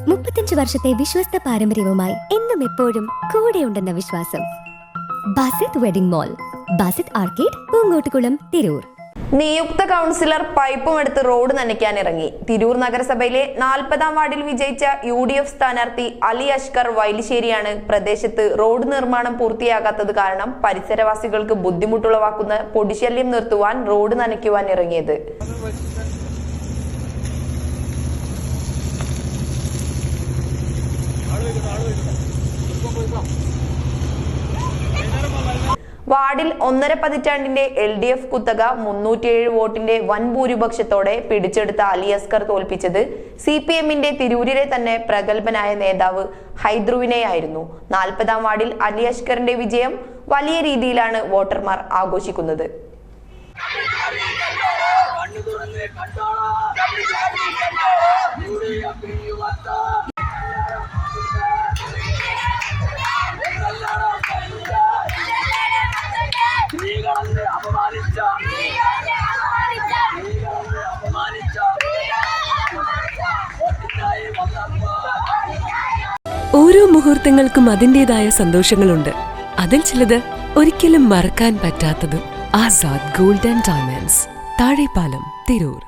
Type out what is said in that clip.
35 വർഷത്തെ വിശ്വസ്ത പാരമ്പര്യവുമായി എന്നും എപ്പോഴും കൂടെയുണ്ടെന്ന വിശ്വാസം. Basith wedding mall, Basith arcade, Poongottukulam, Tirur. നിയുക്ത കൗൺസിലർ പൈപ്പുമെടുത്ത് റോഡ് നനയ്ക്കാനിറങ്ങി. തിരൂർ നഗരസഭയിലെ 40-ാം വാർഡിൽ വിജയിച്ച UDF സ്ഥാനാർത്ഥി അലി അഷ്കർ വൈലിശ്ശേരിയാണ് പ്രദേശത്ത് റോഡ് നിർമ്മാണം പൂർത്തിയാകാത്തത് കാരണം പരിസരവാസികൾക്ക് ബുദ്ധിമുട്ടുളവാക്കുന്ന പൊടിശല്യം നിർത്തുവാൻ റോഡ് നനയ്ക്കുവാൻ ഇറങ്ങിയത്. വാർഡിൽ 1.5 പതിറ്റാണ്ടിന്റെ LDF കുത്തക 307 വോട്ടിന്റെ വൻ ഭൂരിപക്ഷത്തോടെ പിടിച്ചെടുത്ത അലി അസ്കർ തോൽപ്പിച്ചത് CPM-ന്റെ തിരൂരിലെ തന്നെ പ്രഗത്ഭനായ നേതാവ് ഹൈദ്രുവിനെയായിരുന്നു. 40-ാം വാർഡിൽ അലി അസ്കറിന്റെ വിജയം വലിയ രീതിയിലാണ് വോട്ടർമാർ ആഘോഷിക്കുന്നത്. ഓരോ മുഹൂർത്തങ്ങൾക്കും അതിൻ്റെതായ സന്തോഷങ്ങളുണ്ട്. അതിൽ ചിലത് ഒരിക്കലും മറക്കാൻ പറ്റാത്തതും. Azad gold and diamonds, Thazhepalam, Tirur.